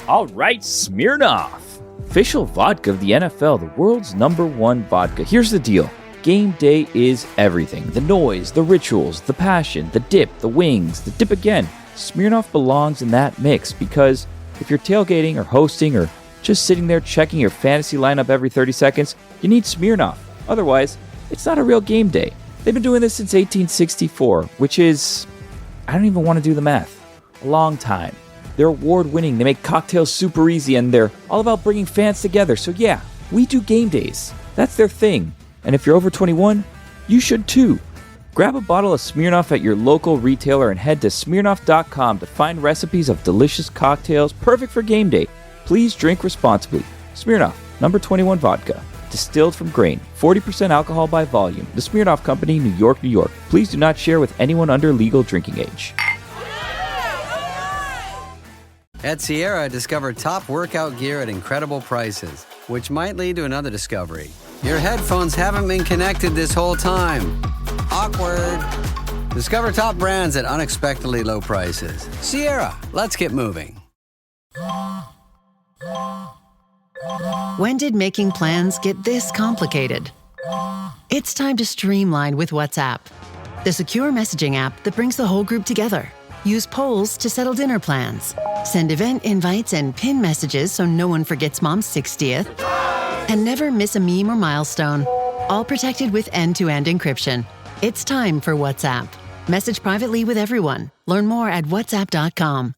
All right, Smirnoff. Official vodka of the NFL, the world's #1 vodka. Here's the deal. Game day is everything. The noise, the rituals, the passion, the dip, the wings, the dip again. Smirnoff belongs in that mix because if you're tailgating or hosting or just sitting there checking your fantasy lineup every 30 seconds, you need Smirnoff. Otherwise, it's not a real game day. They've been doing this since 1864, which is, I don't even want to do the math, a long time. They're award-winning, they make cocktails super easy, and they're all about bringing fans together. So yeah, we do game days. That's their thing. And if you're over 21, you should too. Grab a bottle of Smirnoff at your local retailer and head to Smirnoff.com to find recipes of delicious cocktails perfect for game day. Please drink responsibly. Smirnoff, #21 vodka. Distilled from grain. 40% alcohol by volume. The Smirnoff Company, New York, New York. Please do not share with anyone under legal drinking age. At Sierra, discover top workout gear at incredible prices, which might lead to another discovery. Your headphones haven't been connected this whole time. Awkward. Discover top brands at unexpectedly low prices. Sierra, let's get moving. When did making plans get this complicated? It's time to streamline with WhatsApp, the secure messaging app that brings the whole group together. Use polls to settle dinner plans. Send event invites and pin messages so no one forgets Mom's 60th. And never miss a meme or milestone. All protected with end-to-end encryption. It's time for WhatsApp. Message privately with everyone. Learn more at whatsapp.com.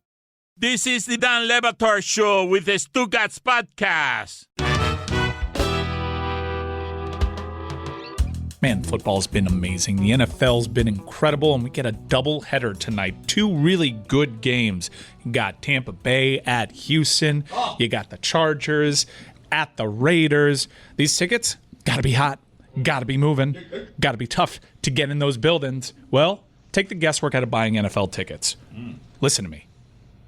This is the Dan Batard Show with the Stugatz Podcast. Man, football's been amazing. The NFL's been incredible, and we get a doubleheader tonight. Two really good games. You got Tampa Bay at Houston. You got the Chargers at the Raiders. These tickets, gotta be hot, gotta be moving, gotta be tough to get in those buildings. Well, take the guesswork out of buying NFL tickets. Listen to me.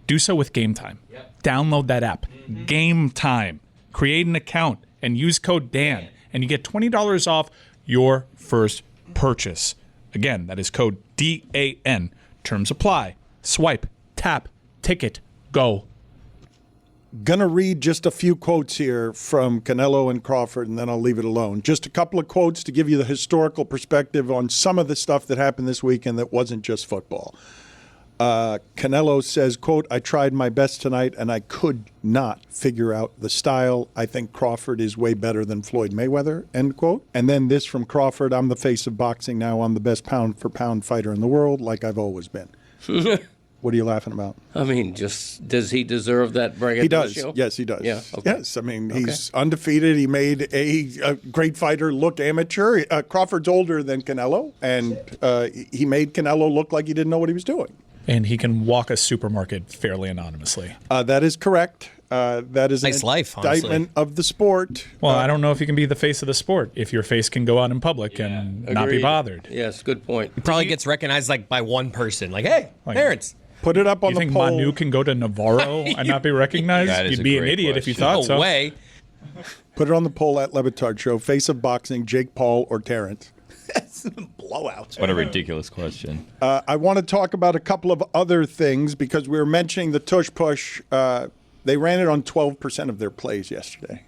Do so with Game Time. Download that app. Game Time. Create an account and use code DAN, and you get $20 off your first purchase. Again, that is code DAN. Terms apply. Swipe, tap, ticket, go. Gonna read just a few quotes here from Canelo and Crawford, and then I'll leave it alone. Just a couple of quotes to give you the historical perspective on some of the stuff that happened this weekend that wasn't just football. Canelo says, quote, "I tried my best tonight and I could not figure out the style. I think Crawford is way better than Floyd Mayweather," end quote. And then this from Crawford, "I'm the face of boxing now. I'm the best pound-for-pound fighter in the world, like I've always been." What are you laughing about? I mean, just does he deserve that braggadocio? He does. Yes, he does. Yeah. Okay. Yes. I mean, he's undefeated. He made a great fighter look amateur. Crawford's older than Canelo, and he made Canelo look like he didn't know what he was doing. And he can walk a supermarket fairly anonymously. That is correct. That is nice an life, indictment of the sport. Well, I don't know if you can be the face of the sport if your face can go out in public and not be bothered. Yes, good point. He probably gets recognized like by one person. Like, hey, Terrence. Put it up on the poll. You think Manu can go to Navarro and not be recognized? You'd be an idiot if you thought so. No way. Put it on the poll at Le Batard Show. Face of boxing, Jake Paul or Terrence? Blowout. What a ridiculous question. I want to talk about a couple of other things because we were mentioning the tush push. They ran it on 12% of their plays yesterday.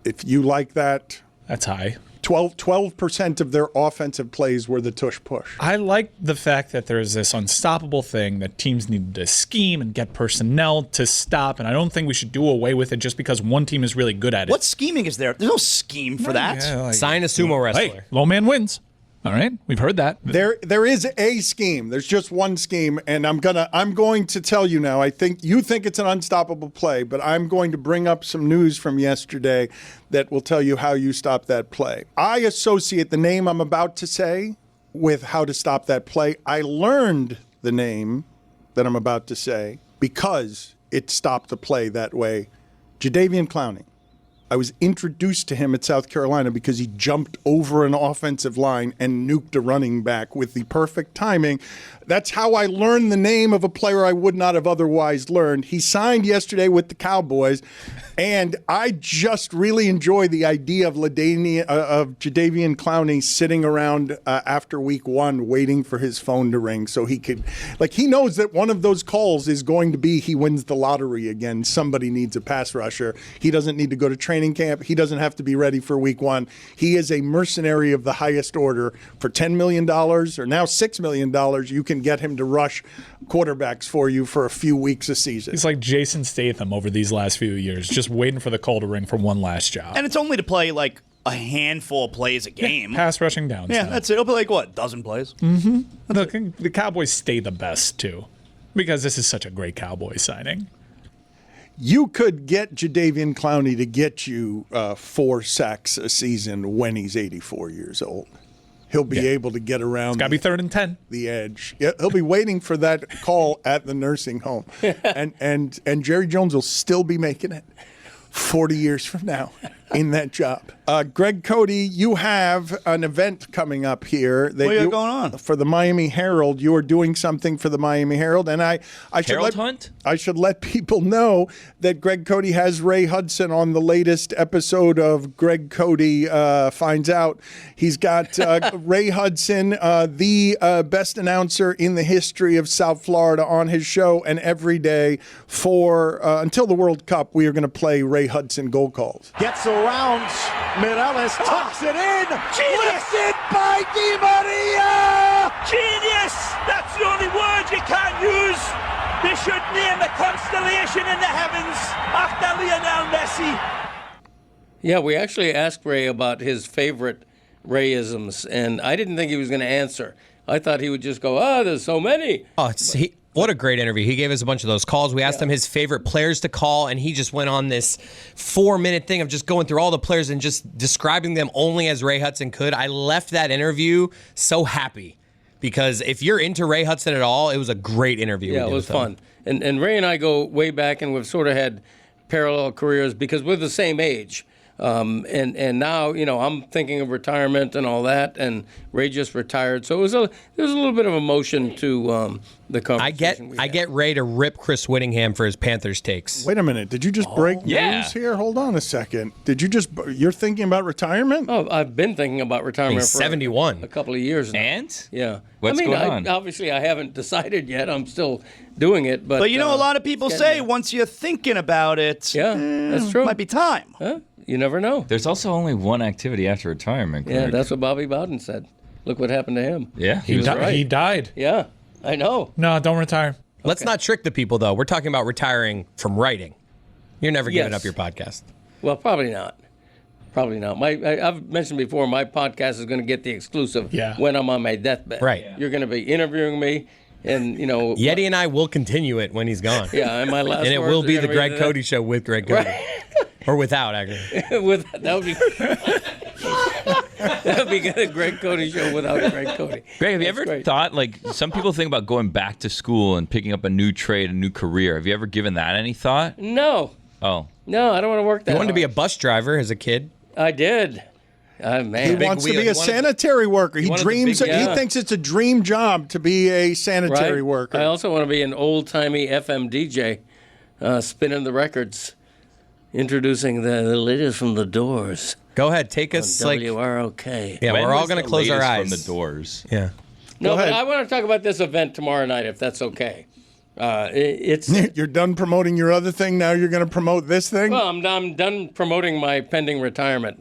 If you like that, that's high. 12% of their offensive plays were the tush push. I like the fact that there's this unstoppable thing that teams need to scheme and get personnel to stop, and I don't think we should do away with it just because one team is really good at it. What scheming is there? There's no scheme for that. Yeah, sign a sumo wrestler. Hey, low man wins. All right, we've heard that. There is a scheme. There's just one scheme, and I'm going to tell you now. I think you think it's an unstoppable play, but I'm going to bring up some news from yesterday that will tell you how you stop that play. I associate the name I'm about to say with how to stop that play. I learned the name that I'm about to say because it stopped the play that way. Jadeveon Clowney. I was introduced to him at South Carolina because he jumped over an offensive line and nuked a running back with the perfect timing. That's how I learned the name of a player I would not have otherwise learned. He signed yesterday with the Cowboys, and I just really enjoy the idea of Jadeveon Clowney sitting around after week 1 waiting for his phone to ring so he could, he knows that one of those calls is going to be he wins the lottery again. Somebody needs a pass rusher. He doesn't need to go to training camp. He doesn't have to be ready for week 1. He is a mercenary of the highest order. For $10 million or now $6 million, you can get him to rush quarterbacks for you for a few weeks a season. He's like Jason Statham over these last few years, just waiting for the call to ring for one last job. And it's only to play like a handful of plays a game. Pass rushing downs. Yeah, that's it. It'll be like, what, a dozen plays? Mm-hmm. The Cowboys stay the best, too, because this is such a great Cowboys signing. You could get Jadeveon Clowney to get you 4 sacks a season when he's 84 years old. He'll be able to get around. It's got to be 3rd and 10. The edge. Yeah, he'll be waiting for that call at the nursing home. And Jerry Jones will still be making it 40 years from now in that job. Greg Cote, you have an event coming up here. What you got going on? For the Miami Herald. You are doing something for the Miami Herald. And I should let people know that Greg Cote has Ray Hudson on the latest episode of Greg Cote Finds Out. He's got Ray Hudson, the best announcer in the history of South Florida, on his show. And every day for until the World Cup, we are going to play Ray Hudson goal calls. Gets around Mireles, tucks it in, lifted by Di Maria! Genius! That's the only word you can't use. They should name a constellation in the heavens after Lionel Messi. Yeah, we actually asked Ray about his favorite Rayisms, and I didn't think he was going to answer. I thought he would just go, there's so many. What a great interview. He gave us a bunch of those calls. We asked him his favorite players to call, and he just went on this 4-minute thing of just going through all the players and just describing them only as Ray Hudson could. I left that interview so happy because if you're into Ray Hudson at all, it was a great interview. Yeah, it was fun. And Ray and I go way back, and we've sort of had parallel careers because we're the same age. And now, I'm thinking of retirement and all that, and Ray just retired. So there was a little bit of emotion to the conversation. I get Ray to rip Chris Whittingham for his Panthers takes. Wait a minute. Did you just break news here? Hold on a second. You're thinking about retirement? Oh, I've been thinking about retirement for 71. A couple of years now. And? Yeah. What's going on? Obviously, I haven't decided yet. I'm still doing it. But a lot of people say once you're thinking about it, that's true. Might be time. Huh? You never know. There's also only one activity after retirement, Greg. Yeah, that's what Bobby Bowden said. Look what happened to him. Yeah, he was right. He died. Yeah, I know. No, don't retire. Let's not trick the people, though. We're talking about retiring from writing. You're never giving up your podcast. Well, probably not. Probably not. I've mentioned before, my podcast is going to get the exclusive when I'm on my deathbed. Right. You're going to be interviewing me. And, Yeti and I will continue it when he's gone. Yeah, and my last and it will be the Greg Cote Show with Greg Cote. Right. Or without, actually. That would be good. Greg Cote Show without Greg Cote. Greg, have you ever thought, some people think about going back to school and picking up a new trade, a new career. Have you ever given that any thought? No. Oh. No, I don't want to work that You wanted hard. to be a bus driver as a kid? I did. Man. He wants to be a sanitary worker. He dreams. He thinks it's a dream job to be a sanitary worker. I also want to be an old-timey FM DJ, spinning the records, introducing the latest from the Doors. Go ahead, take us WROK. Yeah, we're all going to close our eyes. From the Doors. Yeah. No, but I want to talk about this event tomorrow night, if that's okay. You're done promoting your other thing. Now you're going to promote this thing. Well, I'm done promoting my pending retirement.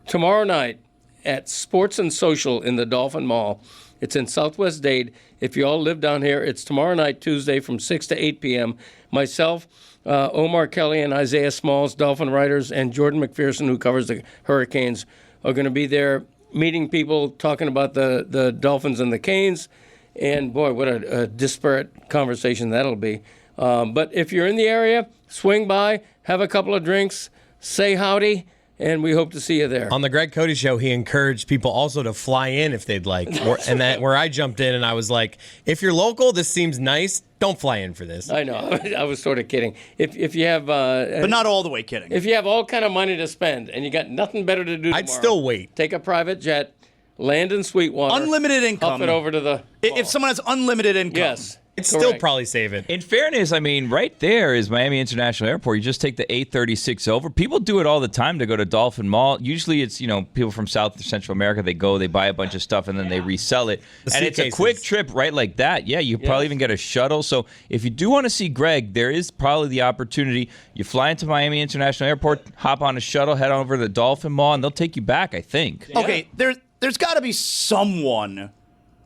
Tomorrow night at Sports and Social in the Dolphin Mall. It's in Southwest Dade. If you all live down here, it's tomorrow night, Tuesday, from 6 to 8 p.m. Myself, Omar Kelly, and Isaiah Smalls, Dolphin writers, and Jordan McPherson, who covers the Hurricanes, are going to be there meeting people, talking about the Dolphins and the Canes. And, boy, what a disparate conversation that'll be. But if you're in the area, swing by, have a couple of drinks, say howdy, and we hope to see you there. On the Greg Cote Show, he encouraged people also to fly in if they'd like. Where I jumped in and I was like, if you're local, this seems nice. Don't fly in for this. I know. I was sort of kidding. If you have, but not all the way kidding. If you have all kind of money to spend and you got nothing better to do tomorrow, I'd still wait. Take a private jet, land in Sweetwater. Unlimited income. Huff it over to the If someone has unlimited income. Yes. It'd still probably save it. In fairness, I mean, right there is Miami International Airport. You just take the 836 over. People do it all the time to go to Dolphin Mall. Usually it's, people from South or Central America, they go, they buy a bunch of stuff, and then they resell it. And it's a quick trip right like that. Yeah, you probably even get a shuttle. So if you do want to see Greg, there is probably the opportunity. You fly into Miami International Airport, hop on a shuttle, head over to the Dolphin Mall, and they'll take you back, I think. Okay, there's got to be someone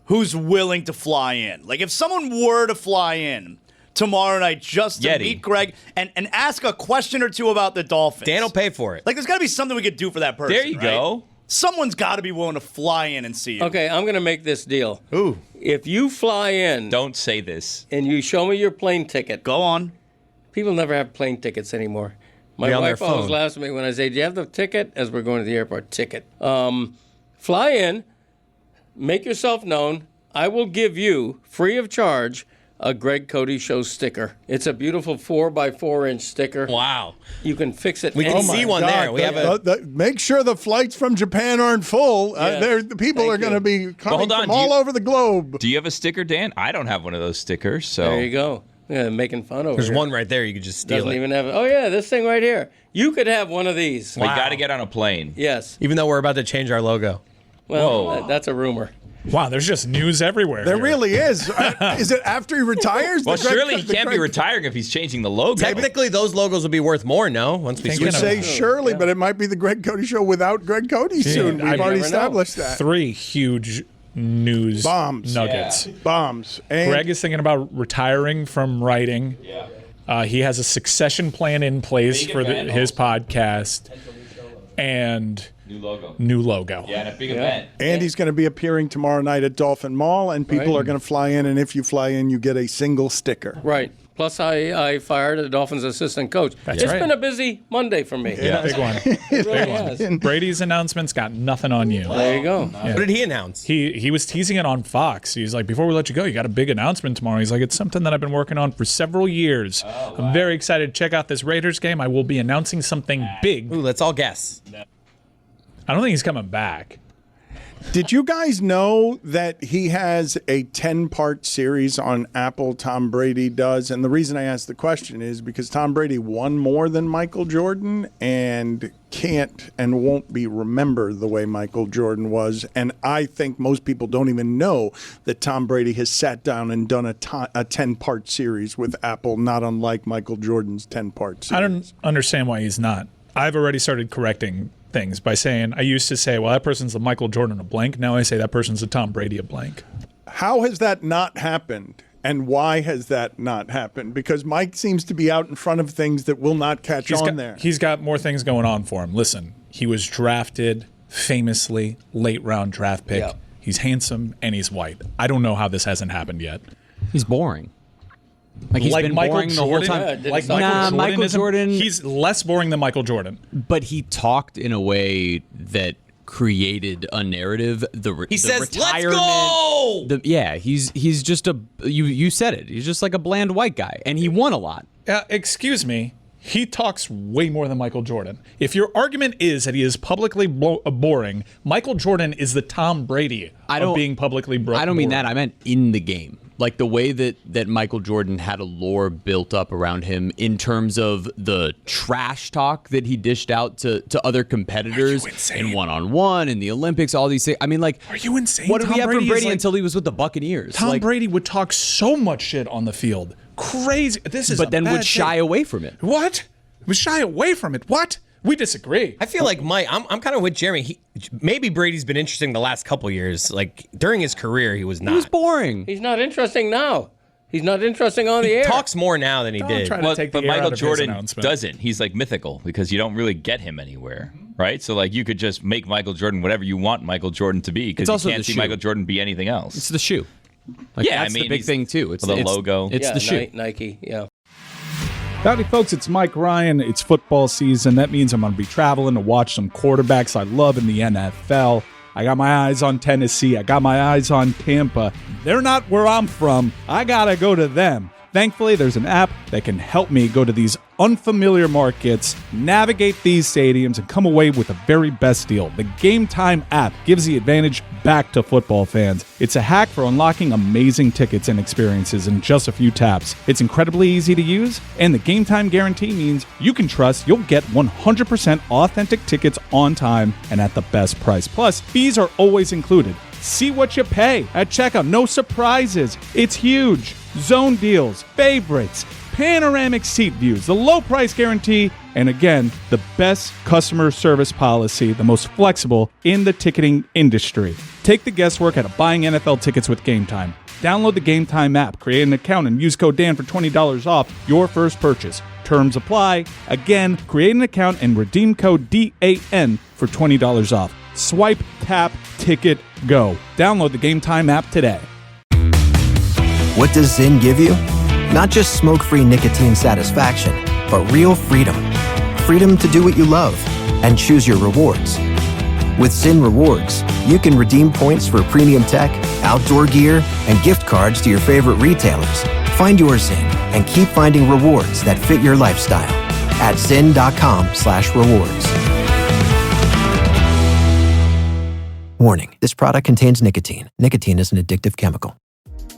who's willing to fly in. Like, if someone were to fly in tomorrow night just to meet Greg and ask a question or two about the Dolphins. Dan will pay for it. Like, there's got to be something we could do for that person. There you go. Someone's got to be willing to fly in and see you. Okay, I'm going to make this deal. Ooh. If you fly in. Don't say this. And you show me your plane ticket. Go on. People never have plane tickets anymore. My wife always laughs at me when I say, do you have the ticket? As we're going to the airport, ticket. Fly in. Make yourself known. I will give you, free of charge, a Greg Cote Show sticker. It's a beautiful 4x4-inch sticker. Wow. You can fix it. We can see one there. We have make sure the flights from Japan aren't full. The people are going to be coming from all over the globe. Do you have a sticker, Dan? I don't have one of those stickers. So there you go. Yeah, making fun over There's here. one right there. You could just steal Doesn't it. even have it. Oh, yeah, this thing right here. You could have one of these. We got to get on a plane. Yes. Even though we're about to change our logo. Well, that's a rumor. Wow, there's just news everywhere. There really is. Is it after he retires? Well, surely he can't be retiring if he's changing the logo. Technically, those logos will be worth more, no? Once we You say surely, but it might be the Greg Cote Show without Greg Cote soon. We've already established that. 3 huge news nuggets. Yeah. Bombs. And Greg is thinking about retiring from writing. Yeah. He has a succession plan in place for his podcast. And new logo. Yeah, and a big event. And he's going to be appearing tomorrow night at Dolphin Mall, and people are going to fly in, and if you fly in, you get a single sticker. Right. Plus, I fired the Dolphins' assistant coach. It's been a busy Monday for me. Yeah, big one. It really has. Brady's announcement's got nothing on you. There you go. Yeah. What did he announce? He was teasing it on Fox. He's like, before we let you go, you got a big announcement tomorrow. He's like, it's something that I've been working on for several years. Oh, wow. I'm very excited to check out this Raiders game. I will be announcing something big. Ooh, let's all guess. I don't think he's coming back. Did you guys know that he has a 10-part series on Apple, Tom Brady does? And the reason I asked the question is because Tom Brady won more than Michael Jordan and can't and won't be remembered the way Michael Jordan was. And I think most people don't even know that Tom Brady has sat down and done a 10-part series with Apple, not unlike Michael Jordan's 10-part series. I don't understand why he's not. I've already started correcting things by saying, I used to say, well, that person's a Michael Jordan a blank. Now I say that person's a Tom Brady a blank. How has that not happened? And why has that not happened? Because Mike seems to be out in front of things that will not catch on there. He's got more things going on for him. Listen, he was drafted famously late round draft pick. Yep. He's handsome and he's white. I don't know how this hasn't happened yet. He's boring. Like he's been Michael boring Jordan, the whole time. Like Michael Jordan. He's less boring than Michael Jordan. But he talked in a way that created a narrative. He says, retirement, "Let's go!" He's just a you said it. He's just like a bland white guy, and he won a lot. Excuse me. He talks way more than Michael Jordan. If your argument is that he is publicly boring, Michael Jordan is the Tom Brady of being publicly boring. I don't mean that. I meant in the game. Like the way that Michael Jordan had a lore built up around him in terms of the trash talk that he dished out to other competitors in one-on-one, in the Olympics, all these things. I mean, like, are you insane? What did we have from Brady like, until he was with the Buccaneers? Tom Brady would talk so much shit on the field. Crazy. This is but then would shy away from it. What? Would shy away from it? What? We disagree. I feel like I'm kind of with Jeremy. Maybe Brady's been interesting the last couple years. Like during his career, he was not. He was boring. He's not interesting now. He's not interesting on the air. He talks more now than he did. But Michael Jordan doesn't. He's like mythical because you don't really get him anywhere, right? So like you could just make Michael Jordan whatever you want Michael Jordan to be because you can't see Michael Jordan be anything else. It's the shoe. Like, yeah, that's the big thing too. It's the logo. It's the shoe. Nike. Yeah. Howdy, folks. It's Mike Ryan. It's football season. That means I'm going to be traveling to watch some quarterbacks I love in the NFL. I got my eyes on Tennessee. I got my eyes on Tampa. They're not where I'm from. I got to go to them. Thankfully, there's an app that can help me go to these unfamiliar markets, navigate these stadiums, and come away with the very best deal. The Game Time app gives the advantage back to football fans. It's a hack for unlocking amazing tickets and experiences in just a few taps. It's incredibly easy to use, and the Game Time guarantee means you can trust you'll get 100% authentic tickets on time and at the best price. Plus, fees are always included. See what you pay at checkout. No surprises. It's huge. Zone deals, favorites, panoramic seat views, the low price guarantee, and again, the best customer service policy, the most flexible in the ticketing industry. Take the guesswork out of buying NFL tickets with Game Time. Download the Game Time app, create an account, and use code Dan for $20 off your first purchase. Terms apply. Again, create an account and redeem code DAN for $20 off. Swipe, tap, ticket, go. Download the Game Time app today. What does Zyn give you? Not just smoke-free nicotine satisfaction, but real freedom. Freedom to do what you love and choose your rewards. With Zyn Rewards, you can redeem points for premium tech, outdoor gear, and gift cards to your favorite retailers. Find your Zyn and keep finding rewards that fit your lifestyle at zyn.com/rewards. Warning, this product contains nicotine. Nicotine is an addictive chemical.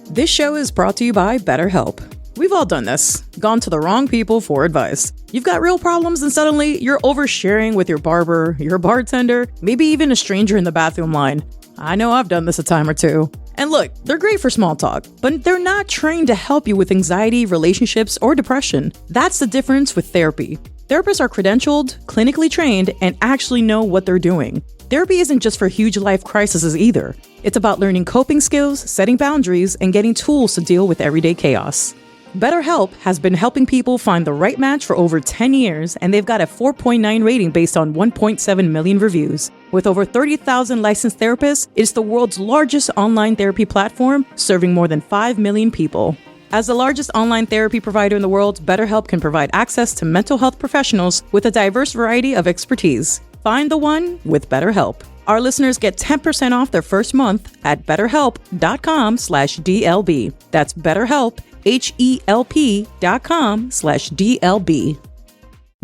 This show is brought to you by BetterHelp. We've all done this. Gone to the wrong people for advice. You've got real problems and suddenly you're oversharing with your barber, your bartender, maybe even a stranger in the bathroom line. I know I've done this a time or two. And look, they're great for small talk, but they're not trained to help you with anxiety, relationships, or depression. That's the difference with therapy. Therapists are credentialed, clinically trained, and actually know what they're doing. Therapy isn't just for huge life crises either. It's about learning coping skills, setting boundaries, and getting tools to deal with everyday chaos. BetterHelp has been helping people find the right match for over 10 years, and they've got a 4.9 rating based on 1.7 million reviews. With over 30,000 licensed therapists, it's the world's largest online therapy platform, serving more than 5 million people. As the largest online therapy provider in the world, BetterHelp can provide access to mental health professionals with a diverse variety of expertise. Find the one with BetterHelp. Our listeners get 10% off their first month at betterhelp.com/DLB. That's BetterHelp, HELP.com/DLB.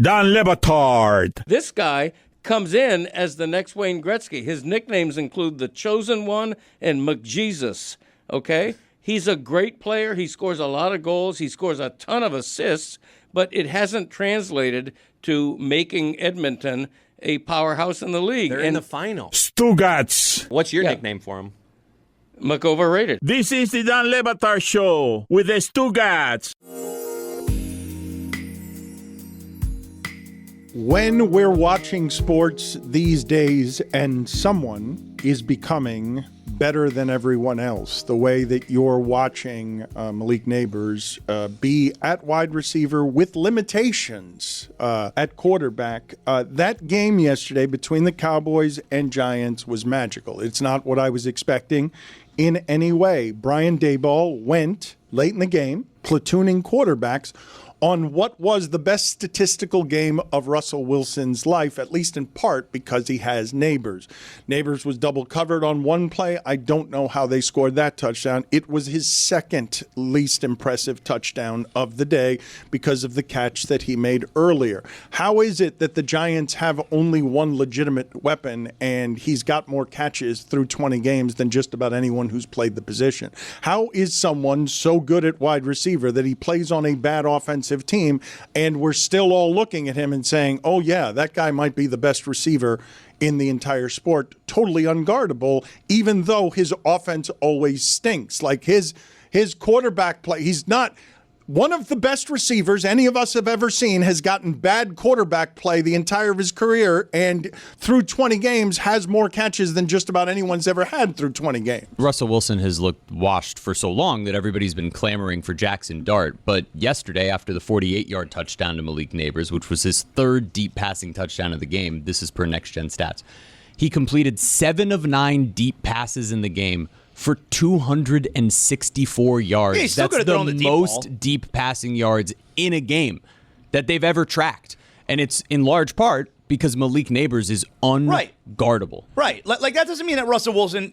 Dan Le Batard. This guy comes in as the next Wayne Gretzky. His nicknames include the Chosen One and McJesus. Okay? He's a great player. He scores a lot of goals. He scores a ton of assists, but it hasn't translated to making Edmonton a powerhouse in the league. They're in the final. Stugats. What's your nickname for him? McOverrated. This is the Dan Le Batard Show with the Stugats. When we're watching sports these days and someone is becoming better than everyone else, the way that you're watching Malik Neighbors be at wide receiver with limitations at quarterback, that game yesterday between the Cowboys and Giants was magical. It's not what I was expecting in any way. Brian Daboll went late in the game, platooning quarterbacks on what was the best statistical game of Russell Wilson's life, at least in part because he has Neighbors. Neighbors was double covered on one play. I don't know how they scored that touchdown. It was his second least impressive touchdown of the day because of the catch that he made earlier. How is it that the Giants have only one legitimate weapon and he's got more catches through 20 games than just about anyone who's played the position? How is someone so good at wide receiver that he plays on a bad offensive team and we're still all looking at him and saying, oh yeah, that guy might be the best receiver in the entire sport, totally unguardable, even though his offense always stinks. Like his quarterback play, he's not one of the best receivers any of us have ever seen, has gotten bad quarterback play the entire of his career, and through 20 games has more catches than just about anyone's ever had through 20 games. Russell Wilson has looked washed for so long that everybody's been clamoring for Jackson Dart. But yesterday, after the 48-yard touchdown to Malik Neighbors, which was his third deep passing touchdown of the game, this is per Next Gen Stats, he completed 7 of 9 deep passes in the game for 264 yards. Yeah, That's the most deep passing yards in a game. that they've ever tracked. And it's in large part because Malik Neighbors is unguardable. Right. Like that doesn't mean that Russell Wilson,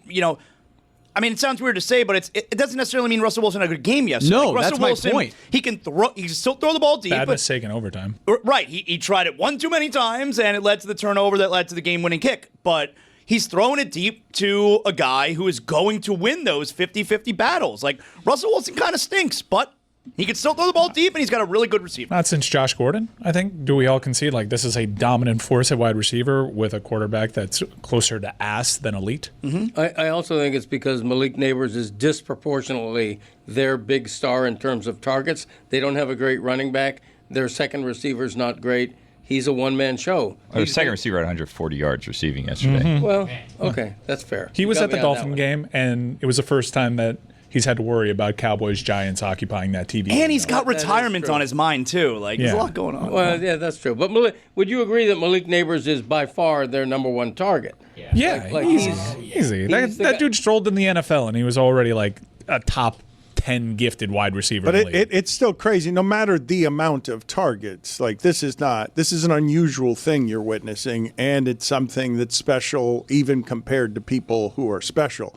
I mean, it sounds weird to say, but it doesn't necessarily mean Russell Wilson had a good game yesterday. No, Russell that's my Wilson, point. He can still throw the ball deep. Bad mistake in overtime. Right. He tried it one too many times, and it led to the turnover that led to the game-winning kick. But he's throwing it deep to a guy who is going to win those 50-50 battles. Like, Russell Wilson kind of stinks, but he can still throw the ball deep, and he's got a really good receiver. Not since Josh Gordon, I think. Do we all concede like this is a dominant force at wide receiver with a quarterback that's closer to ass than elite? Mm-hmm. I also think it's because Malik Neighbors is disproportionately their big star in terms of targets. They don't have a great running back. Their second receiver's not great. He's a one-man show. Their second receiver had 140 yards receiving yesterday. Mm-hmm. Well, okay, that's fair. He was at the Dolphin game, and it was the first time that he's had to worry about Cowboys-Giants occupying that TV. And he's got retirement on his mind, too. Like, there's a lot going on. Well, yeah, that's true. But would you agree that Malik Neighbors is by far their number one target? Yeah, easy. That dude strolled in the NFL, and he was already like a top 10 gifted wide receiver. But it's still crazy, no matter the amount of targets. Like, this is an unusual thing you're witnessing, and it's something that's special even compared to people who are special.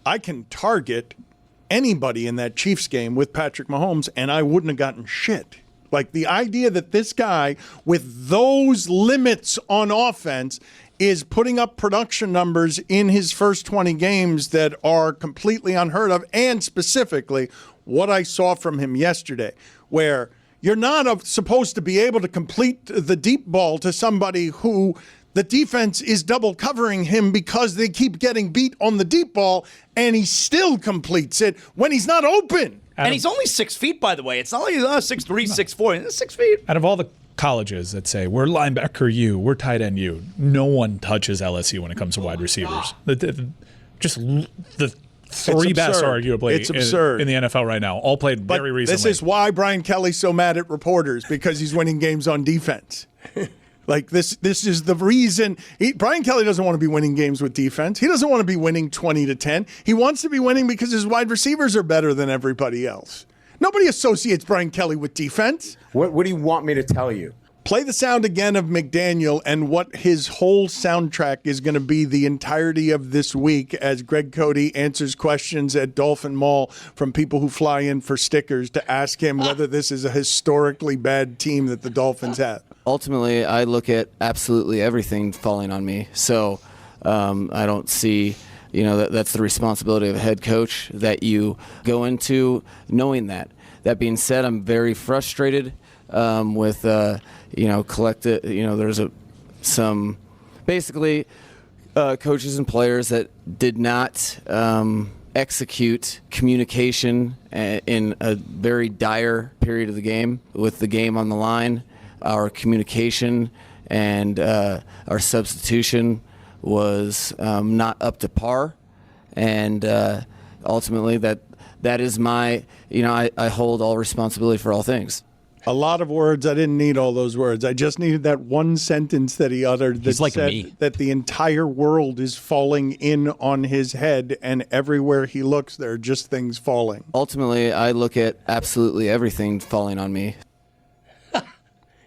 I can target anybody in that Chiefs game with Patrick Mahomes, and I wouldn't have gotten shit. Like, the idea that this guy with those limits on offense is putting up production numbers in his first 20 games that are completely unheard of, and specifically what I saw from him yesterday, where you're not supposed to be able to complete the deep ball to somebody who the defense is double covering him because they keep getting beat on the deep ball, and he still completes it when he's not open. And he's only 6 feet, by the way. It's not like 6'3", 6'4". He's 6 feet. Out of all the colleges that say, we're linebacker you, we're tight end you, no one touches LSU when it comes to wide receivers. Just the three best, arguably, it's absurd. in the NFL right now, all played very recently. This is why Brian Kelly's so mad at reporters, because he's winning games on defense. Like, this is the reason. Brian Kelly doesn't want to be winning games with defense. He doesn't want to be winning 20-10. He wants to be winning because his wide receivers are better than everybody else. Nobody associates Brian Kelly with defense. What do you want me to tell you? Play the sound again of McDaniel and what his whole soundtrack is going to be the entirety of this week as Greg Cote answers questions at Dolphin Mall from people who fly in for stickers to ask him whether this is a historically bad team that the Dolphins have. Ultimately, I look at absolutely everything falling on me. So I don't see, that's the responsibility of a head coach, that you go into knowing that. That being said, I'm very frustrated with, collective, there's some basically coaches and players that did not execute communication in a very dire period of the game with the game on the line. Our communication and our substitution was not up to par, and ultimately that is my, I hold all responsibility for all things. A lot of words. I didn't need all those words. I just needed that one sentence that he uttered that said that the entire world is falling in on his head, and everywhere he looks, there are just things falling. Ultimately, I look at absolutely everything falling on me.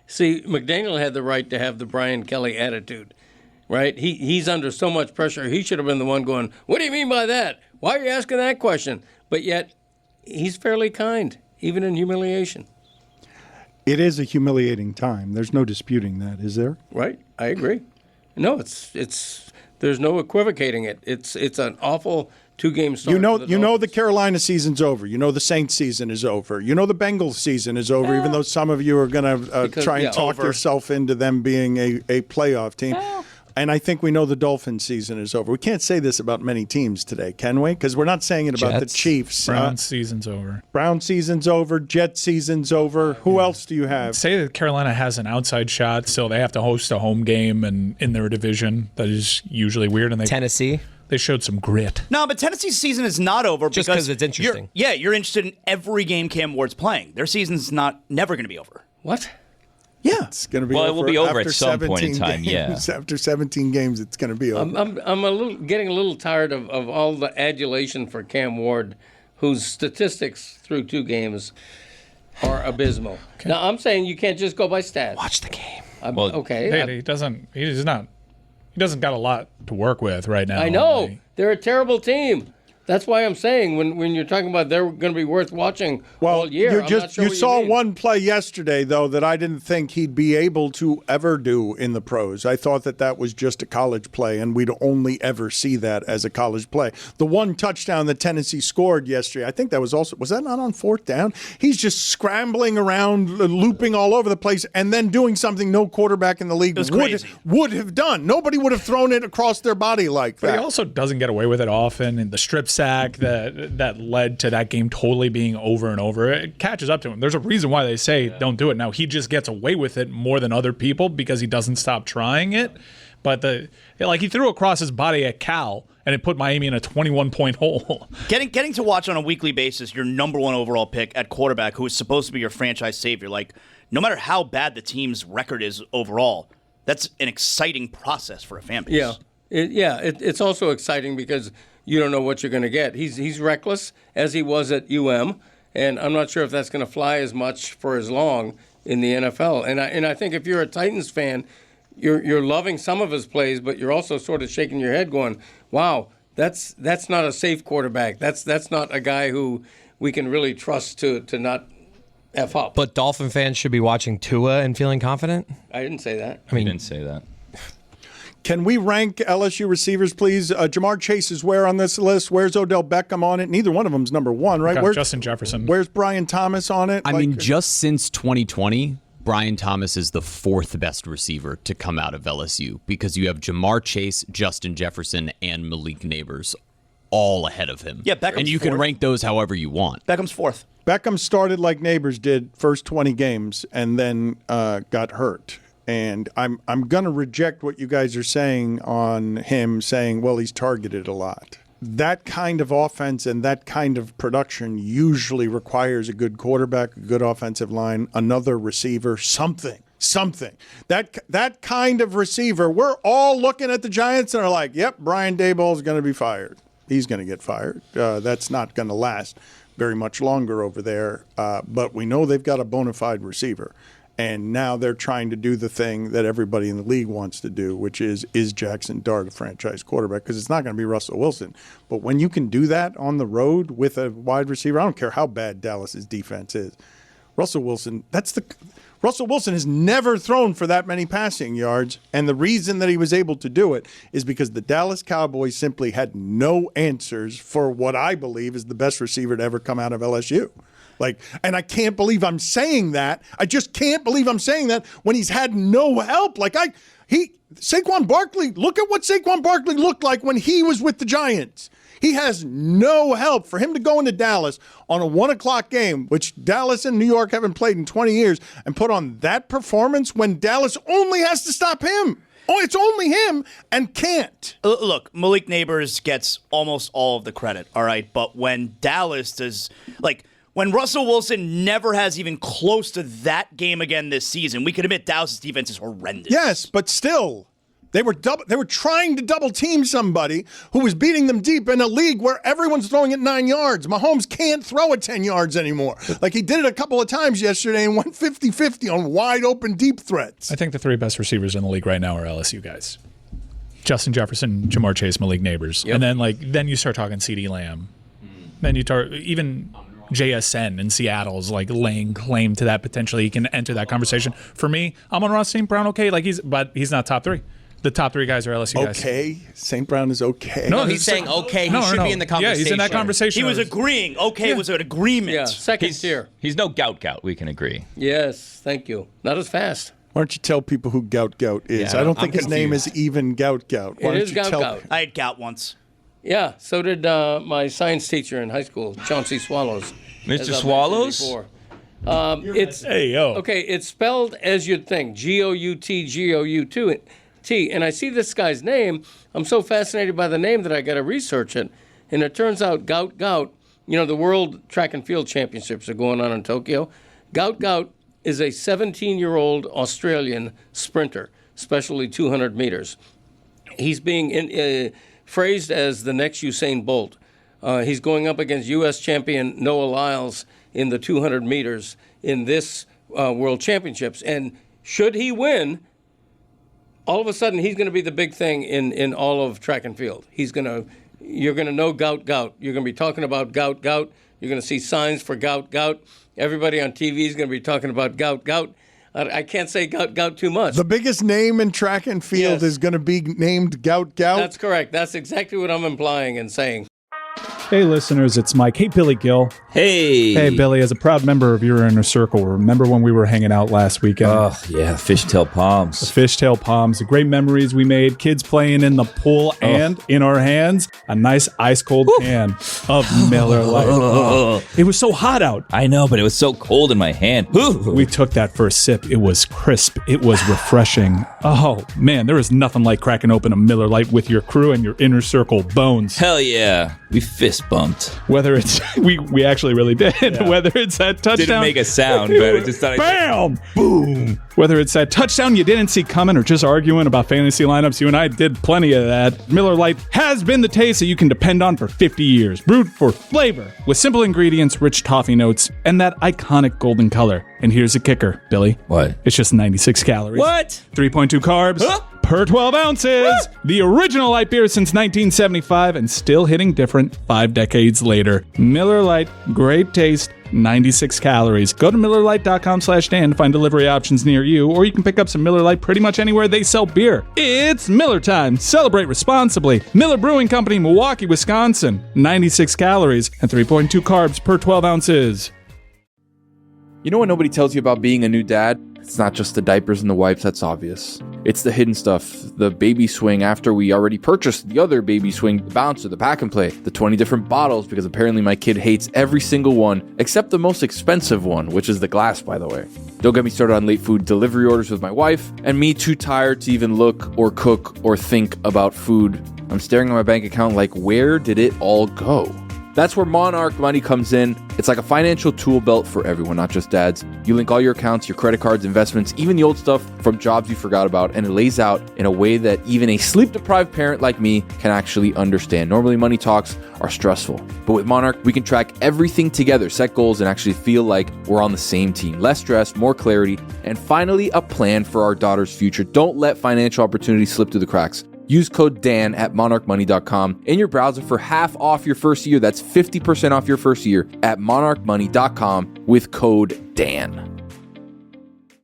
See, McDaniel had the right to have the Brian Kelly attitude, right? He's under so much pressure. He should have been the one going, what do you mean by that? Why are you asking that question? But yet, he's fairly kind, even in humiliation. It is a humiliating time. There's no disputing that, is there? Right. I agree. No, it's there's no equivocating it. It's an awful two-game start. You know the Carolina season's over. You know the Saints season is over. You know the Bengals season is over, even though some of you are going to try and talk yourself into them being a playoff team. And I think we know the Dolphins season is over. We can't say this about many teams today, can we? Because we're not saying it about the Chiefs. Browns season's over. Brown season's over. Jet season's over. Who else do you have? Say that Carolina has an outside shot, so they have to host a home game and in their division. That is usually weird. And Tennessee. They showed some grit. No, but Tennessee's season is not over just because it's interesting. You're interested in every game Cam Ward's playing. Their season's never going to be over. What? Yeah, it's going to be. Well, over it will be over at some point in time. Games. Yeah, after 17 games, it's going to be over. I'm getting a little tired of all the adulation for Cam Ward, whose statistics through 2 games are abysmal. Okay. Now, I'm saying you can't just go by stats. Watch the game. Okay. He doesn't got a lot to work with right now. I know. They're a terrible team. That's why I'm saying when you're talking about they're going to be worth watching all year. You saw one play yesterday, though, that I didn't think he'd be able to ever do in the pros. I thought that was just a college play, and we'd only ever see that as a college play. The one touchdown that Tennessee scored yesterday, I think that was that not on fourth down? He's just scrambling around, looping all over the place, and then doing something no quarterback in the league would have done. Nobody would have thrown it across their body like that. But he also doesn't get away with it often, and the strip sack that led to that game totally being over and over. It catches up to him. There's a reason why they say don't do it. Now, he just gets away with it more than other people because he doesn't stop trying it. But he threw across his body at Cal, and it put Miami in a 21-point hole. Getting to watch on a weekly basis your number one overall pick at quarterback, who is supposed to be your franchise savior, like no matter how bad the team's record is overall, that's an exciting process for a fan base. It's also exciting because you don't know what you're going to get. He's reckless, as he was at UM, and I'm not sure if that's going to fly as much for as long in the NFL. And I think if you're a Titans fan, you're loving some of his plays, but you're also sort of shaking your head going, wow, that's not a safe quarterback. That's not a guy who we can really trust to not F up. But Dolphin fans should be watching Tua and feeling confident? I didn't say that. I didn't say that. Can we rank LSU receivers, please? Jamar Chase is where on this list? Where's Odell Beckham on it? Neither one of them's number one, right? Where's Justin Jefferson? Where's Brian Thomas on it? Just since 2020, Brian Thomas is the fourth best receiver to come out of LSU because you have Jamar Chase, Justin Jefferson, and Malik Neighbors all ahead of him. Yeah, Beckham's and you can rank those however you want. Beckham's fourth. Beckham started like Neighbors did first 20 games and then got hurt. And I'm going to reject what you guys are saying on him saying, well, he's targeted a lot. That kind of offense and that kind of production usually requires a good quarterback, a good offensive line, another receiver, something. That kind of receiver, we're all looking at the Giants and are like, yep, Brian Daboll is going to be fired. He's going to get fired. That's not going to last very much longer over there. But we know they've got a bona fide receiver. And now they're trying to do the thing that everybody in the league wants to do, which is Jackson Dart a franchise quarterback? Because it's not going to be Russell Wilson. But when you can do that on the road with a wide receiver, I don't care how bad Dallas's defense is. Russell Wilson has never thrown for that many passing yards. And the reason that he was able to do it is because the Dallas Cowboys simply had no answers for what I believe is the best receiver to ever come out of LSU. And I can't believe I'm saying that. I just can't believe I'm saying that when he's had no help. Saquon Barkley, look at what Saquon Barkley looked like when he was with the Giants. He has no help. For him to go into Dallas on a 1:00 game, which Dallas and New York haven't played in 20 years, and put on that performance when Dallas only has to stop him. Oh, it's only him and can't. Look, Malik Neighbors gets almost all of the credit, all right? But when Dallas does, when Russell Wilson never has even close to that game again this season, we can admit Dallas' defense is horrendous. Yes, but still, they were trying to double team somebody who was beating them deep in a league where everyone's throwing it 9 yards. Mahomes can't throw it 10 yards anymore. He did it a couple of times yesterday and went 50-50 on wide open deep threats. I think the three best receivers in the league right now are LSU guys. Justin Jefferson, Jamar Chase, Malik Neighbors. Yep. And then you start talking CeeDee Lamb. Then you start even JSN in Seattle is laying claim to that. Potentially he can enter that conversation. For me, I'm on Ross St. Brown, okay, but he's not top three. The top three guys are LSU guys. Okay, St. Brown is okay. No, he's saying okay. He should be in the conversation. Yeah, he's in that conversation. He was agreeing. Okay, was an agreement. Yeah, second tier. He's no Gout. We can agree. Yes, thank you. Not as fast. Why don't you tell people who Gout is? Yeah, I don't think his name is even Gout. Why it is Gout. I had Gout once. Yeah, so did my science teacher in high school, Chauncey Swallows. Mr. Swallows? It's spelled as you'd think, Gout, and I see this guy's name. I'm so fascinated by the name that I got to research it. And it turns out Gout, the World Track and Field Championships are going on in Tokyo. Gout is a 17-year-old Australian sprinter, especially 200 meters. He's being phrased as the next Usain Bolt. He's going up against U.S. champion Noah Lyles in the 200 meters in this World Championships. And should he win, all of a sudden he's going to be the big thing in all of track and field. You're going to know Gout. You're going to be talking about Gout. You're going to see signs for Gout. Everybody on TV is going to be talking about Gout. I can't say Gout too much. The biggest name in track and field is going to be named Gout. That's correct. That's exactly what I'm implying and saying. Hey, listeners, it's Mike. Hey, Billy Gill. Hey. Hey, Billy, as a proud member of your inner circle, remember when we were hanging out last weekend? Oh, yeah, fishtail palms. The fishtail palms, the great memories we made, kids playing in the pool and in our hands, a nice ice-cold can of Miller Lite. It was so hot out. I know, but it was so cold in my hand. We took that first sip. It was crisp. It was refreshing. Oh, man, there is nothing like cracking open a Miller Lite with your crew and your inner circle bones. Hell yeah. We fist bumped. Whether it's, we actually really did. Yeah. Whether it's that touchdown. Didn't make a sound, but it just thought bam! Boom! Whether it's that touchdown you didn't see coming or just arguing about fantasy lineups, you and I did plenty of that. Miller Lite has been the taste that you can depend on for 50 years. Brewed for flavor with simple ingredients, rich toffee notes, and that iconic golden color. And here's the kicker, Billy. What? It's just 96 calories. What? 3.2 carbs. Huh? Per 12 ounces. The original light beer since 1975 and still hitting different 5 decades later. Miller Lite, great taste, 96 calories. Go to MillerLite.com/Dan to find delivery options near you, or you can pick up some Miller Lite pretty much anywhere they sell beer. It's Miller time. Celebrate responsibly. Miller Brewing Company, Milwaukee, Wisconsin. 96 calories and 3.2 carbs per 12 ounces. You know what nobody tells you about being a new dad? It's not just the diapers and the wipes, that's obvious. It's the hidden stuff, the baby swing after we already purchased the other baby swing, the bouncer, the pack and play, the 20 different bottles because apparently my kid hates every single one except the most expensive one, which is the glass, by the way. Don't get me started on late food delivery orders with my wife, and me too tired to even look or cook or think about food. I'm staring at my bank account like, where did it all go? That's where Monarch Money comes in. It's like a financial tool belt for everyone, not just dads. You link all your accounts, your credit cards, investments, even the old stuff from jobs you forgot about, and it lays out in a way that even a sleep-deprived parent like me can actually understand. Normally, money talks are stressful, but with Monarch, we can track everything together, set goals, and actually feel like we're on the same team. Less stress, more clarity, and finally, a plan for our daughter's future. Don't let financial opportunities slip through the cracks. Use code Dan at monarchmoney.com in your browser for half off your first year. That's 50% off your first year at monarchmoney.com with code Dan.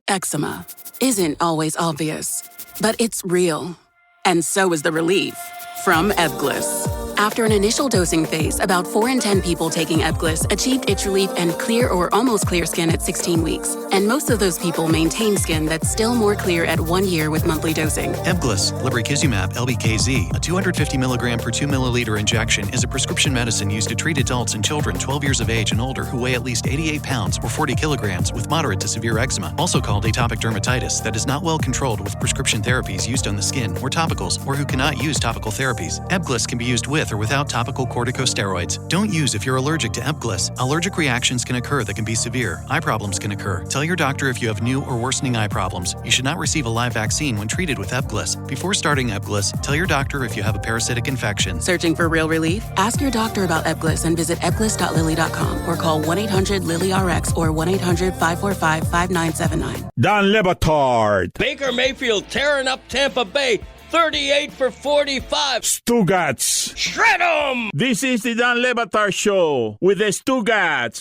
Eczema isn't always obvious, but it's real. And so is the relief from Ebglyss. After an initial dosing phase, about 4 in 10 people taking Ebglyss achieved itch relief and clear or almost clear skin at 16 weeks. And most of those people maintain skin that's still more clear at 1 year with monthly dosing. Ebglyss, lebrikizumab LBKZ, a 250 milligram per 2 milliliter injection, is a prescription medicine used to treat adults and children 12 years of age and older who weigh at least 88 pounds or 40 kilograms with moderate to severe eczema, also called atopic dermatitis, that is not well controlled with prescription therapies used on the skin or topicals, or who cannot use topical therapies. Ebglyss can be used with or without topical corticosteroids. Don't use if you're allergic to Ebglyss. Allergic reactions can occur that can be severe. Eye problems can occur. Tell your doctor if you have new or worsening eye problems. You should not receive a live vaccine when treated with Ebglyss. Before starting Ebglyss, tell your doctor if you have a parasitic infection. Searching for real relief? Ask your doctor about Ebglyss and visit ebglyss.lilly.com or call 1-800-LILY-RX or 1-800-545-5979. Dan Le Batard. Baker Mayfield tearing up Tampa Bay. 38 for 45. Stugats. Shred 'em! This is the Dan Le Batard Show with the Stugats.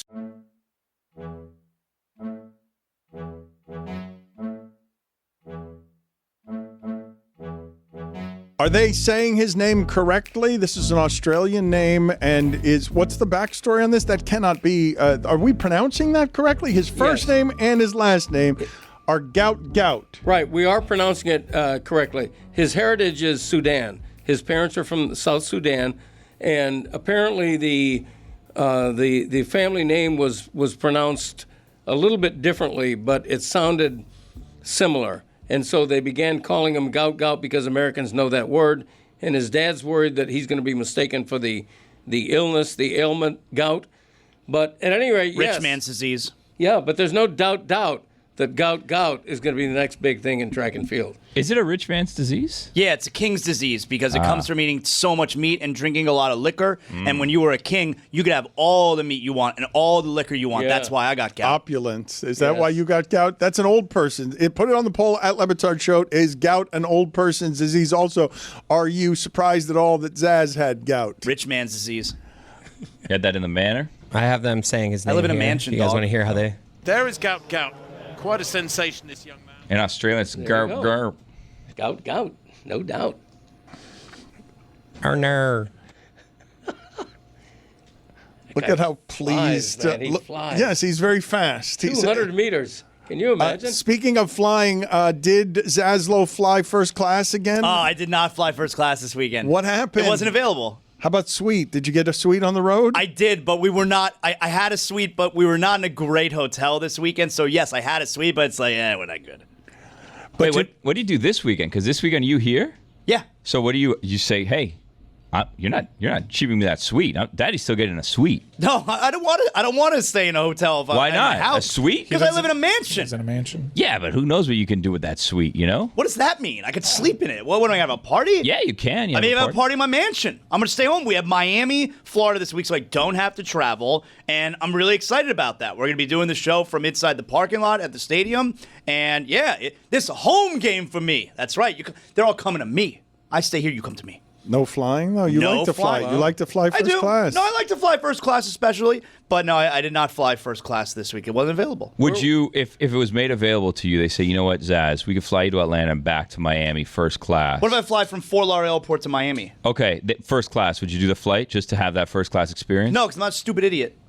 Are they saying his name correctly? This is an Australian name, and what's the backstory on this? That cannot be. Are we pronouncing that correctly? His first name and his last name are Gout. Right, we are pronouncing it correctly. His heritage is Sudan. His parents are from South Sudan, and apparently the family name was pronounced a little bit differently, but it sounded similar. And so they began calling him Gout because Americans know that word, and his dad's worried that he's going to be mistaken for the illness, the ailment, gout. But at any rate, yes. Rich man's disease. Yeah, but there's no doubt that gout is going to be the next big thing in track and field. Is it a rich man's disease? Yeah, it's a king's disease because it comes from eating so much meat and drinking a lot of liquor. And when you were a king, you could have all the meat you want and all the liquor you want. Yeah. That's why I got gout. Opulence. Is that why you got gout? That's an old person. Put it on the poll at Batard Show. Is gout an old person's disease? Also, are you surprised at all that Zaz had gout? Rich man's disease. You had that in the manor? I have them saying his name. I live in a here. mansion, You guys dog. want to hear how they? There is Gout. Quite a sensation, this young man. In Australia, it's There you gar. go. Gout, no doubt. Arner. Look at how pleased. Flies, man. He flies. Yes, he's very fast. 200 meters. Can you imagine? Speaking of flying, did Zaslow fly first class again? Oh, I did not fly first class this weekend. What happened? It wasn't available. How about suite? Did you get a suite on the road? I did, but we were not. I had a suite, but we were not in a great hotel this weekend. So yes, I had a suite, but it's like, we're not good. Wait, what do you do this weekend? Because this weekend you here? Yeah. So what do you say? Hey, you're not cheaping me that suite. Daddy's still getting a suite. No, I don't want to. I don't want to stay in a hotel. Why in not? my house. A suite? Because I live in a mansion. He's in a mansion. Yeah, but who knows what you can do with that suite? You know? What does that mean? I could sleep in it. What do I have, a party? Yeah, you can. I have a party in my mansion. I'm going to stay home. We have Miami, Florida this week, so I don't have to travel. And I'm really excited about that. We're going to be doing the show from inside the parking lot at the stadium. And yeah, this is a home game for me. That's right. They're all coming to me. I stay here, you come to me. No flying though. You No like to fly. flying. You like to fly first I do. class. No, I like to fly first class especially. But no, I did not fly first class this week. It wasn't available. Would you, if it was made available to you, they say, you know what, Zaz, we could fly you to Atlanta and back to Miami first class. What if I fly from Fort Lauderdale Airport to Miami? Okay, first class. Would you do the flight just to have that first class experience? No, because I'm not a stupid idiot.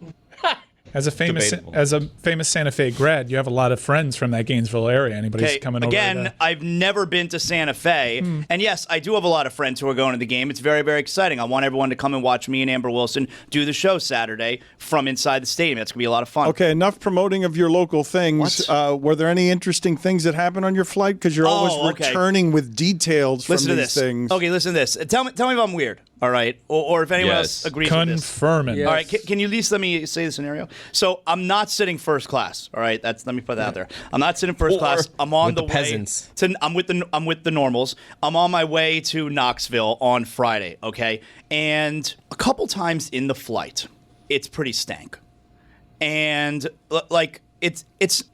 As a famous Debatable. Santa Fe grad, you have a lot of friends from that Gainesville area. Anybody's coming over again, there? I've never been to Santa Fe. And yes, I do have a lot of friends who are going to the game. It's very, very exciting. I want everyone to come and watch me and Amber Wilson do the show Saturday from inside the stadium. That's going to be a lot of fun. Okay, enough promoting of your local things. Were there any interesting things that happened on your flight? Because you're always returning with details from Listen to these this. things. Okay, listen to this. Tell me if I'm weird. All right, or if anyone else agrees with this. Confirming. All right, can you at least let me say the scenario? So I'm not sitting first class. All right, let me put that out there. I'm not sitting first class. I'm on the way peasants. I'm with the normals. I'm on my way to Knoxville on Friday. Okay, and a couple times in the flight, it's pretty stank, and like it's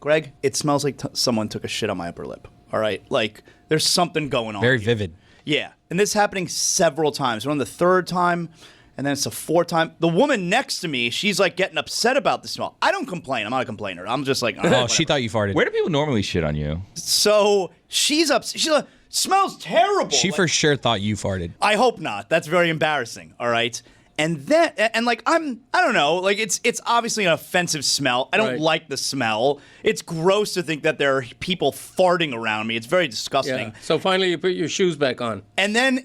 Greg. It smells like someone took a shit on my upper lip. All right, like there's something going on. Very here. vivid. Yeah, and this is happening several times. We're on the third time, and then it's the fourth time. The woman next to me, she's like getting upset about the smell. I don't complain. I'm not a complainer. I'm just like, Oh, she thought you farted. Where do people normally shit on you? So she's upset. She's like, smells terrible. She Like, for sure thought you farted. I hope not. That's very embarrassing. All right. And then, and like, I don't know, like it's obviously an offensive smell. I don't like the smell. It's gross to think that there are people farting around me. It's very disgusting. Yeah. So finally you put your shoes back on. And then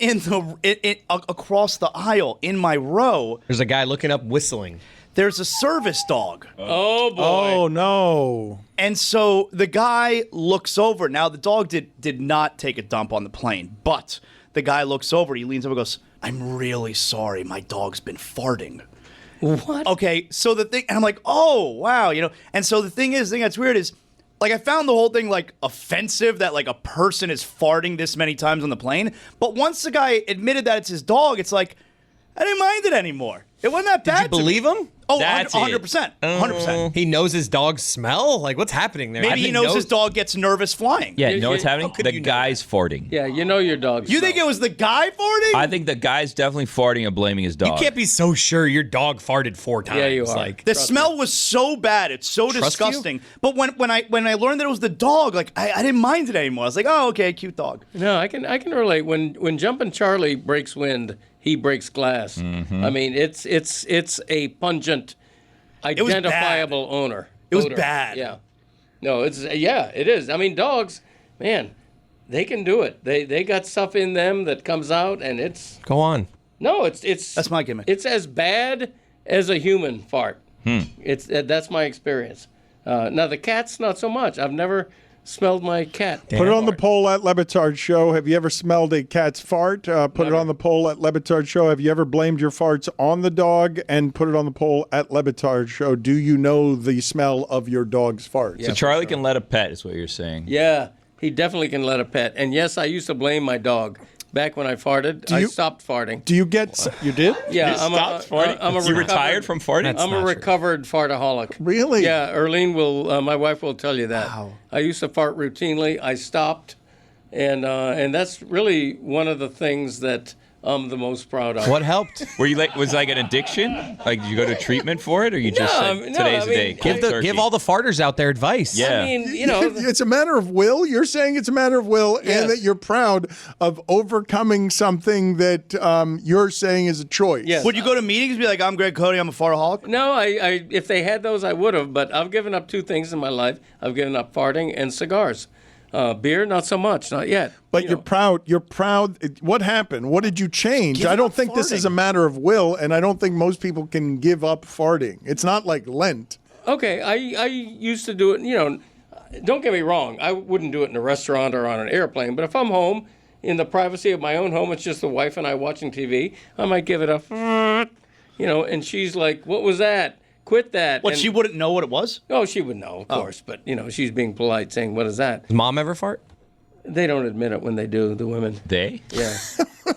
across the aisle in my row, There's a guy looking up whistling. there's a service dog. Oh, boy. Oh, no. And so the guy looks over. Now, the dog did not take a dump on the plane, but the guy looks over. He leans over and goes, I'm really sorry. My dog's been farting. What? Okay, so the thing, and I'm like, oh, wow, And so the thing that's weird is, like, I found the whole thing, like, offensive that, like, a person is farting this many times on the plane. But once the guy admitted that it's his dog, it's like, I didn't mind it anymore. It wasn't that bad. Did you believe him? Oh, That's 100%. 100%. He knows his dog's smell? Like, what's happening there? Maybe he knows his dog gets nervous flying. Yeah, you know what's happening? The guy's farting. Yeah, you know your dog's You think it was the guy farting? I think the guy's definitely farting and blaming his dog. You can't be so sure your dog farted 4 times. Yeah, you are. Like, The smell was so bad. It's so Trust disgusting. But when I learned that it was the dog, like I didn't mind it anymore. I was like, oh, okay, cute dog. No, I can relate. When Jumpin' Charlie breaks wind, he breaks glass. Mm-hmm. I mean, it's a pungent, identifiable odor. It was bad. Yeah. No, it is. I mean, dogs, man, they can do it. They got stuff in them that comes out, and it's go on. No, it's that's my gimmick. It's as bad as a human fart. That's my experience. Now the cats, not so much. I've never smelled my cat. Put it on the poll at Batard Show. Have you ever smelled a cat's fart? Put it on the poll at Batard Show. Have you ever blamed your farts on the dog? And put it on the poll at Batard Show. Do you know the smell of your dog's farts? So Charlie can let a pet, is what you're saying. Yeah, he definitely can let a pet. And yes, I used to blame my dog. Back when I farted, I stopped farting. Do you get? You did? Yeah, You stopped farting? You retired from farting? I'm a recovered fartaholic. Really? Yeah, Erlene will. My wife will tell you that. Wow. I used to fart routinely. I stopped, and that's really one of the things that I'm the most proud of. What helped? Were you was like an addiction? Like, did you go to treatment for it, or you just today's the day? Give all the farters out there advice. Yeah. I mean, it's a matter of will. You're saying it's a matter of will, and that you're proud of overcoming something that you're saying is a choice. Yes. Would you go to meetings and be like, I'm Greg Cote, I'm a fartaholic? No, I if they had those, I would have. But I've given up two things in my life. I've given up farting and cigars. Beer, not so much, not yet. But you're proud. You're proud. What happened? What did you change? I don't think this is a matter of will, and I don't think most people can give up farting. It's not like Lent. Okay, I used to do it, don't get me wrong. I wouldn't do it in a restaurant or on an airplane, but if I'm home in the privacy of my own home, it's just the wife and I watching TV, I might give it a, and she's like, what was that? Quit that. What, she wouldn't know what it was? Oh, she would know, of course, but, she's being polite, saying, what is that? Does mom ever fart? They don't admit it when they do, the women. They? Yeah.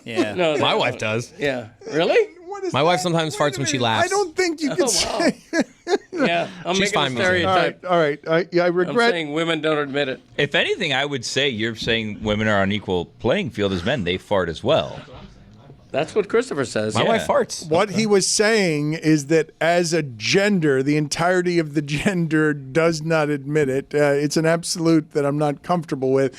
Yeah. No, my wife does. Yeah. Really? My wife sometimes farts when she laughs. I don't think you can say. Yeah, I'm She's making fine a with it. stereotype. All right. I regret. I'm saying women don't admit it. If anything, I would say you're saying women are on equal playing field as men. They fart as well. That's what Christopher says. My wife farts. What he was saying is that as a gender, the entirety of the gender does not admit it. It's an absolute that I'm not comfortable with.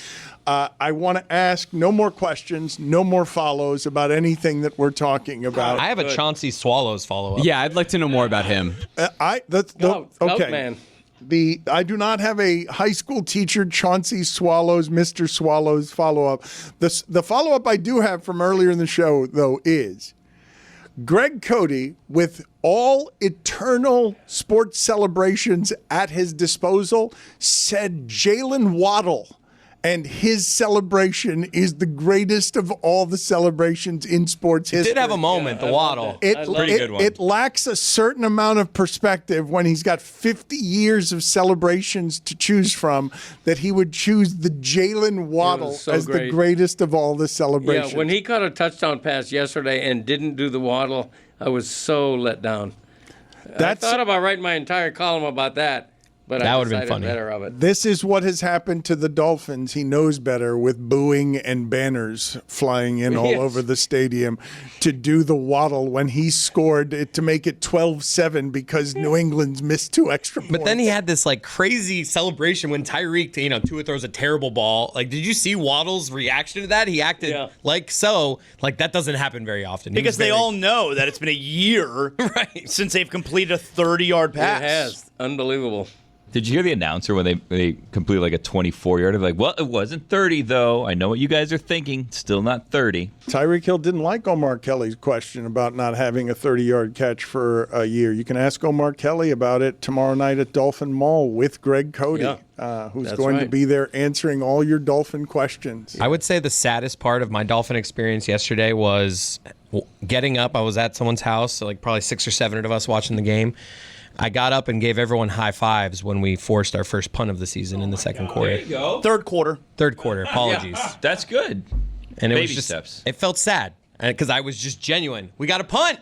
I want to ask no more questions, no more follows about anything that we're talking about. I have a Chauncey Swallows follow-up. Yeah, I'd like to know more about him. Gout okay. man. I do not have a high school teacher, Chauncey Swallows, Mr. Swallows follow-up. The follow-up I do have from earlier in the show, though, is Greg Cote, with all eternal sports celebrations at his disposal, said Jalen Waddle and his celebration is the greatest of all the celebrations in sports history. Did have a moment, the Waddle. Pretty good one. It lacks a certain amount of perspective when he's got 50 years of celebrations to choose from, that he would choose the Jalen Waddle as the greatest of all the celebrations. Yeah, when he caught a touchdown pass yesterday and didn't do the Waddle, I was so let down. I thought about writing my entire column about that. But that would have been funny. Better of it. This is what has happened to the Dolphins. He knows better, with booing and banners flying in all over the stadium, to do the Waddle when he scored it to make it 12-7 because New England's missed 2 extra points. But then he had this crazy celebration when Tyreek, Tua throws a terrible ball. Did you see Waddle's reaction to that? He acted like that doesn't happen very often. Because they all know that it's been a year since they've completed a 30-yard pass. It has. Unbelievable. Did you hear the announcer when they completed a 24-yard? Like, well, it wasn't 30, though. I know what you guys are thinking. Still not 30. Tyreek Hill didn't like Omar Kelly's question about not having a 30-yard catch for a year. You can ask Omar Kelly about it tomorrow night at Dolphin Mall with Greg Cote, who's going to be there answering all your Dolphin questions. I would say the saddest part of my Dolphin experience yesterday was getting up. I was at someone's house, so probably 6 or 7 of us watching the game. I got up and gave everyone high fives when we forced our first punt of the season in the second quarter. There you go. Third quarter. Apologies. That's good. And it Baby was just, steps. It felt sad because I was just genuine. We got a punt.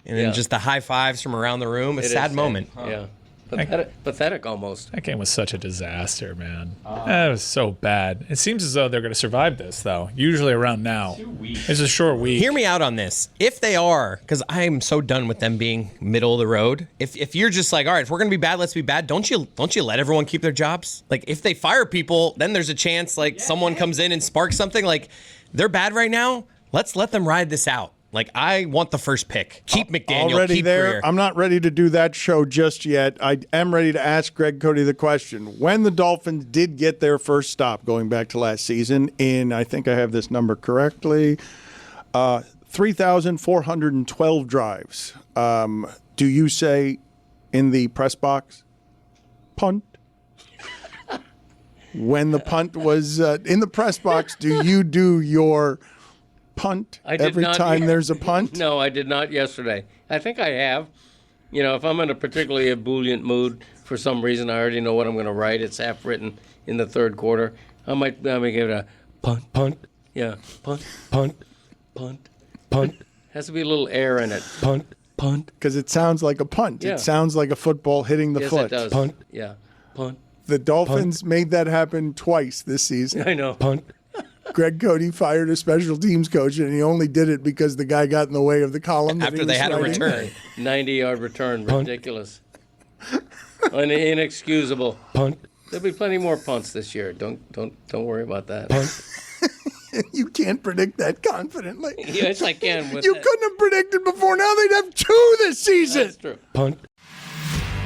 And then just the high fives from around the room. A sad moment. Yeah. Pathetic almost. That game was such a disaster, man. That was so bad. It seems as though they're going to survive this, though. Usually around now. It's a short week. Hear me out on this. If they are, because I am so done with them being middle of the road. If you're just like, all right, if we're going to be bad, let's be bad. Don't you let everyone keep their jobs? If they fire people, then there's a chance someone comes in and sparks something. They're bad right now. Let's let them ride this out. I want the first pick. Keep McDaniel. Already keep there. Greer. I'm not ready to do that show just yet. I am ready to ask Greg Cote the question. When the Dolphins did get their first stop, going back to last season, in, I think I have this number correctly, 3,412 drives. Do you say in the press box, punt? when the punt was in the press box, do you do your punt every time there's a punt? No, I did not yesterday. I think I have. You know, if I'm in a particularly ebullient mood for some reason, I already know what I'm going to write. It's half written in the third quarter. I might give it a punt. Yeah, punt. Has to be a little air in it. Punt. Because it sounds like a punt. Yeah. It sounds like a football hitting the foot. Yes, it does. Punt. Yeah, punt. The Dolphins made that happen twice this season. I know. Punt. Greg Cote fired a special teams coach, and he only did it because the guy got in the way of the column. After they had writing. a return. 90-yard return. Ridiculous. Inexcusable. Punt. There'll be plenty more punts this year. Don't worry about that. Punt. You can't predict that confidently. Yes, I can. You couldn't have predicted before. Now they'd have 2 this season. That's true. Punt.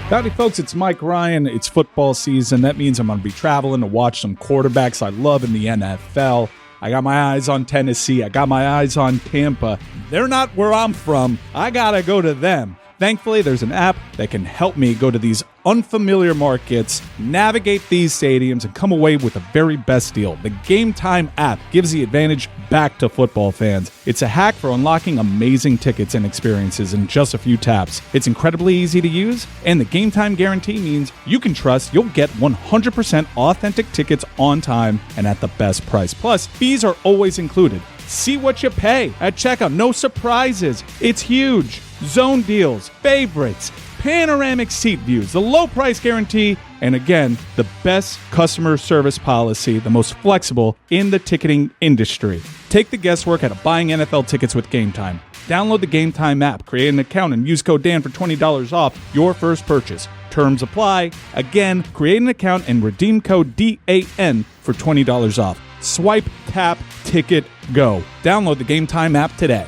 Howdy, folks. It's Mike Ryan. It's football season. That means I'm going to be traveling to watch some quarterbacks I love in the NFL. I got my eyes on Tennessee. I got my eyes on Tampa. They're not where I'm from. I got to go to them. Thankfully, there's an app that can help me go to these unfamiliar markets, navigate these stadiums, and come away with the very best deal. The Game Time app gives the advantage back to football fans. It's a hack for unlocking amazing tickets and experiences in just a few taps. It's incredibly easy to use, and the Game Time guarantee means you can trust you'll get 100% authentic tickets on time and at the best price. Plus, fees are always included. See what you pay at checkout. No surprises. It's huge. Zone deals, favorites, panoramic seat views, the low price guarantee, and again, the best customer service policy, the most flexible in the ticketing industry. Take the guesswork out of buying NFL tickets with Game Time. Download the Game Time app, create an account, and use code Dan for $20 off your first purchase. Terms apply. Again, create an account and redeem code DAN for $20 off. Swipe, tap, ticket, go. Download the Game Time app today.